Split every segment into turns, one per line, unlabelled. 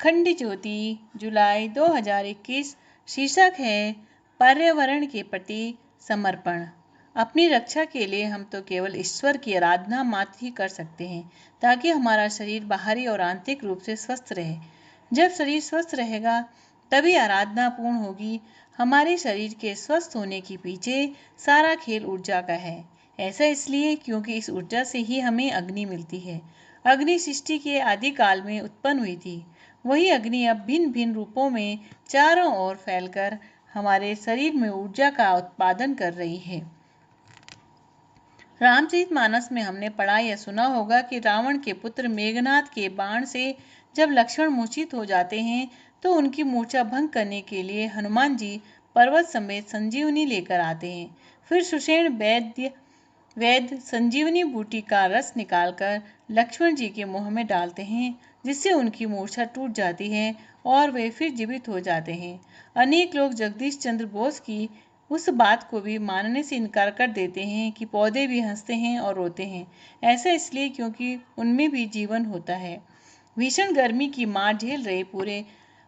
अखंड ज्योति, जुलाई 2021। शीर्षक है पर्यावरण के प्रति समर्पण। अपनी रक्षा के लिए हम तो केवल ईश्वर की आराधना मात्र ही कर सकते हैं, ताकि हमारा शरीर बाहरी और आंतरिक रूप से स्वस्थ रहे। जब शरीर स्वस्थ रहेगा तभी आराधना पूर्ण होगी। हमारे शरीर के स्वस्थ होने के पीछे सारा खेल ऊर्जा का है। ऐसा इसलिए क्योंकि इस ऊर्जा से ही हमें अग्नि मिलती है। अग्नि सृष्टि के आदि काल में उत्पन्न हुई थी। वही अग्नि अब भिन्न भिन्न रूपों में चारों ओर फैलकर हमारे शरीर में ऊर्जा का उत्पादन कर रही है। रामचरितमानस में हमने पढ़ा या सुना होगा कि रावण के पुत्र मेघनाद के बाण से जब लक्ष्मण मूर्छित हो जाते हैं तो उनकी मूर्छा भंग करने के लिए हनुमान जी पर्वत समेत संजीवनी लेकर आते हैं। फिर सुषेण वैद्य संजीवनी बूटी का रस निकालकर लक्ष्मण जी के मुंह में डालते हैं, जिससे उनकी मूर्छा टूट जाती है और वे फिर जीवित हो जाते हैं। अनेक लोग जगदीश चंद्र बोस की उस बात को भी मानने से इनकार कर देते हैं कि पौधे भी हंसते हैं और रोते हैं। ऐसा इसलिए क्योंकि उनमें भी जीवन होता है। भीषण गर्मी की मार झेल रहे पूरे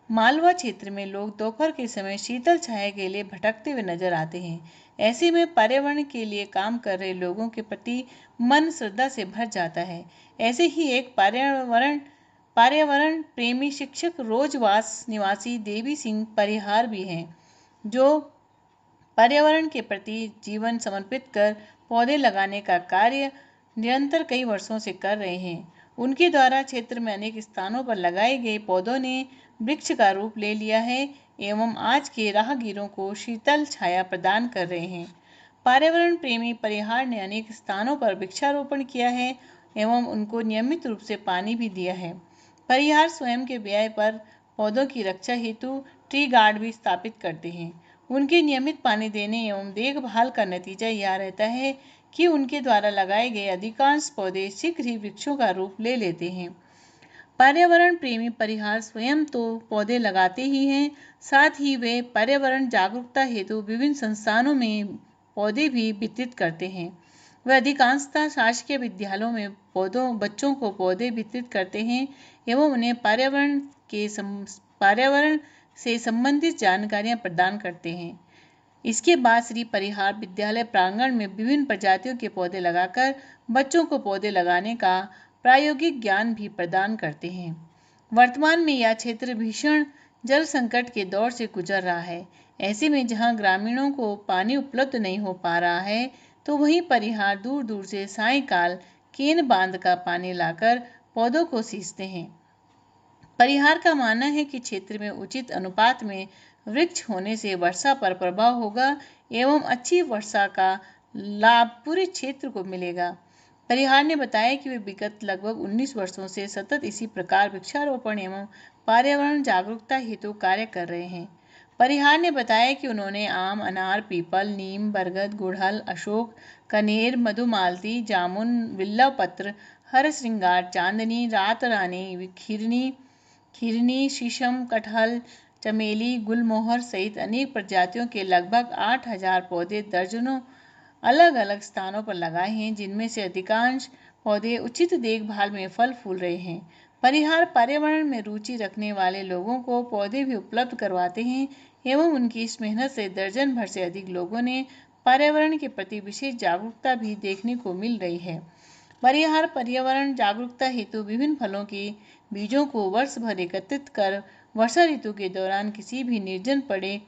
मालवा क्षेत्र में लोग दोपहर के समय शीतल छाया के लिए भटकते हुए नजर आते हैं। ऐसे में पर्यावरण के लिए काम कर रहे लोगों के प्रति मन श्रद्धा से भर जाता है। ऐसे ही एक पर्यावरण प्रेमी शिक्षक रोजवास निवासी देवी सिंह परिहार भी हैं, जो पर्यावरण के प्रति जीवन समर्पित कर पौधे लगाने का कार्य निरंतर कई वर्षों से कर रहे हैं। उनके द्वारा क्षेत्र में अनेक स्थानों पर लगाए गए पौधों ने वृक्ष का रूप ले लिया है एवं आज के राहगीरों को शीतल छाया प्रदान कर रहे हैं। पर्यावरण प्रेमी परिहार ने अनेक स्थानों पर वृक्षारोपण किया है एवं उनको नियमित रूप से पानी भी दिया है। परिहार स्वयं के व्यय पर पौधों की रक्षा हेतु ट्री गार्ड भी स्थापित करते हैं। उनके नियमित पानी देने एवं देखभाल का नतीजा यह रहता है कि उनके द्वारा लगाए गए अधिकांश पौधे शीघ्र ही वृक्षों का रूप ले लेते हैं। पर्यावरण प्रेमी परिहार स्वयं तो पौधे लगाते ही हैं, साथ ही वे पर्यावरण जागरूकता हेतु विभिन्न संस्थानों में पौधे भी वितरित करते हैं। वे अधिकांशतः शासकीय विद्यालयों में बच्चों को पौधे वितरित करते हैं एवं उन्हें पर्यावरण से संबंधित जानकारियां प्रदान करते हैं। इसके बाद श्री परिहार विद्यालय प्रांगण में विभिन्न प्रजातियों के पौधे लगाकर बच्चों को पौधे लगाने का प्रायोगिक ज्ञान भी प्रदान करते हैं। वर्तमान में यह क्षेत्र भीषण जल संकट के दौर से गुजर रहा है। ऐसे में जहां ग्रामीणों को पानी उपलब्ध नहीं हो पा रहा है, तो वहीं परिहार दूर दूर से सायंकाल केन बांध का पानी लाकर पौधों को सींचते हैं। परिहार का मानना है कि क्षेत्र में उचित अनुपात में वृक्ष होने से वर्षा पर प्रभाव होगा एवं अच्छी वर्षा का लाभ पूरे क्षेत्र को मिलेगा। परिहार ने बताया कि वे विगत लगभग 19 वर्षों से सतत इसी प्रकार वृक्षारोपण एवं पर्यावरण जागरूकता हेतु कार्य कर रहे हैं। परिहार ने बताया कि उन्होंने आम, अनार, पीपल, नीम, बरगद, गुड़हल, अशोक, कनेर, मधुमालती, जामुन, बिल्व पत्र, हर श्रृंगार, चांदनी, रात रानी, खीरनी, शीशम, कटहल, चमेली, गुलमोहर सहित अनेक प्रजातियों के लगभग 8000 पौधे दर्जनों अलग अलग स्थानों पर लगाए हैं, जिनमें से अधिकांश पौधे उचित देखभाल में फल फूल रहे हैं। परिहार पर्यावरण में रुचि रखने वाले लोगों को पौधे भी उपलब्ध करवाते हैं एवं उनकी इस मेहनत से दर्जन भर से अधिक लोगों ने पर्यावरण के प्रति विशेष जागरूकता भी देखने को मिल रही है। परिहार पर्यावरण जागरूकता हेतु विभिन्न फलों के बीजों को वर्ष भर एकत्रित कर वर्षा ऋतु के दौरान किसी भी निर्जन पड़े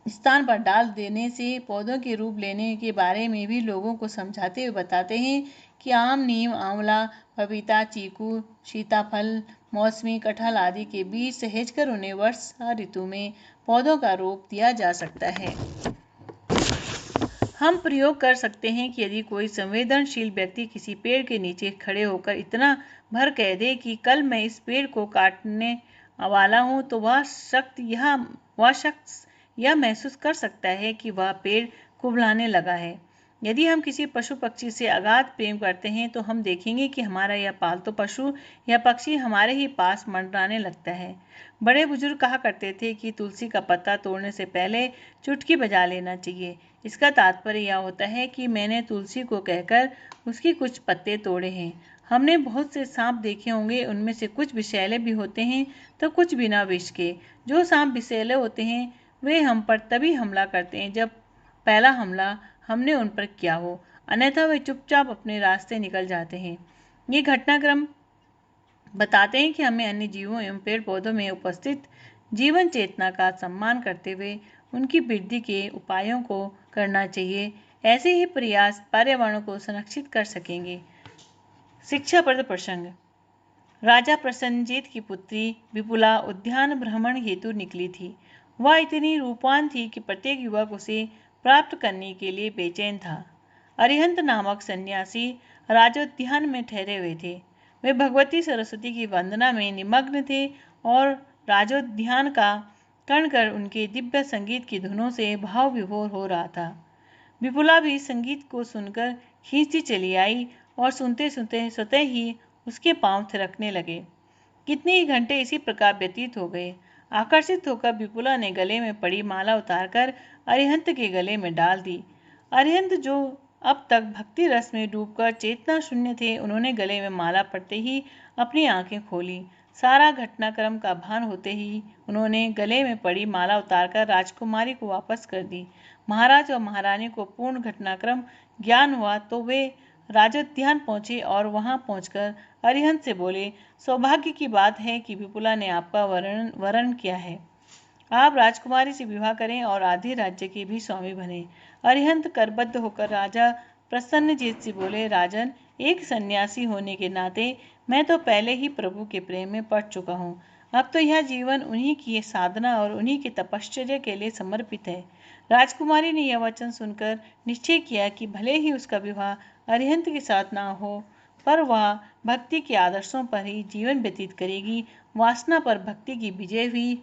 स्थान पर डाल देने से पौधों के रूप लेने के बारे में भी लोगों को समझाते हुए बताते हैं कि आम, नीम, आंवला, पपीता, चीकू, सीताफल, मौसमी, कटहल आदि के बीज सहेजकर उन्हें वर्षा ऋतु में पौधों का रूप दिया जा सकता है। हम प्रयोग कर सकते हैं कि यदि कोई संवेदनशील व्यक्ति किसी पेड़ के नीचे खड़े होकर इतना भर कह दे कि कल मैं इस पेड़ को काटने वाला हूं, तो वह शख्स यह महसूस कर सकता है कि वह पेड़ कुबलाने लगा है। यदि हम किसी पशु पक्षी से अगाध प्रेम करते हैं तो हम देखेंगे कि हमारा यह पालतू पशु या पक्षी हमारे ही पास मंडराने लगता है। बड़े बुजुर्ग कहा करते थे कि तुलसी का पत्ता तोड़ने से पहले चुटकी बजा लेना चाहिए। इसका तात्पर्य यह होता है कि मैंने तुलसी को कहकर उसके कुछ पत्ते तोड़े हैं। हमने बहुत से सांप देखे होंगे, उनमें से कुछ विषैले भी होते हैं तो कुछ बिना विष के। जो सांप विषैले होते हैं वे हम पर तभी हमला करते हैं जब पहला हमला हमने उन पर किया हो, अन्यथा वे चुपचाप अपने रास्ते निकल जाते हैं। ये घटनाक्रम बताते हैं कि हमें अन्य जीवों एवं पेड़ पौधों में उपस्थित जीवन चेतना का सम्मान करते हुए उनकी वृद्धि के उपायों को करना चाहिए। ऐसे ही प्रयास पर्यावरण को संरक्षित कर सकेंगे। शिक्षाप्रद प्रसंग। राजा प्रसन्नजीत की पुत्री विपुला उद्यान भ्रमण हेतु निकली थी। वह इतनी रूपवान थी कि प्रत्येक युवक उसे प्राप्त करने के लिए बेचैन था। अरिहंत नामक सन्यासी राजोद्यान में ठहरे हुए थे। वे भगवती सरस्वती की वंदना में निमग्न थे और राजोद्यान का कण कण उनके दिव्य संगीत की धुनों से भाव विभोर हो रहा था। विपुला भी संगीत को सुनकर खींचती चली आई और सुनते सुनते स्वतः ही उसके पांव थिरकने लगे। कितने ही घंटे इसी प्रकार व्यतीत हो गए। आकर्षित होकर विपुला ने गले में पड़ी माला उतारकर अरिहंत के गले में डाल दी। अरिहंत, जो अब तक भक्ति रस में डूबकर चेतना शून्य थे, उन्होंने गले में माला पड़ते ही अपनी आंखें खोली। सारा घटनाक्रम का भान होते ही उन्होंने गले में पड़ी माला उतारकर राजकुमारी को वापस कर दी। महाराज और महारानी को पूर्ण घटनाक्रम ज्ञान हुआ तो वे राजोद्यान पहुंचे और वहां पहुंचकर अरिहंत से बोले, सौभाग्य की बात है कि विपुला ने आपका वरण किया है। आप राजकुमारी से विवाह करें और आधे राज्य के भी स्वामी बने। अरिहंत करबद्ध होकर राजा प्रसन्नजीत से बोले, राजन, एक सन्यासी होने के नाते मैं तो पहले ही प्रभु के प्रेम में पड़ चुका हूँ। अब तो यह जीवन उन्हीं की साधना और उन्हीं की तपश्चर्या के लिए समर्पित है। राजकुमारी ने यह वचन सुनकर निश्चय किया कि भले ही उसका विवाह अरिहंत के साथ ना हो, पर वह भक्ति के आदर्शों पर ही जीवन व्यतीत करेगी। वासना पर भक्ति की विजय हुई।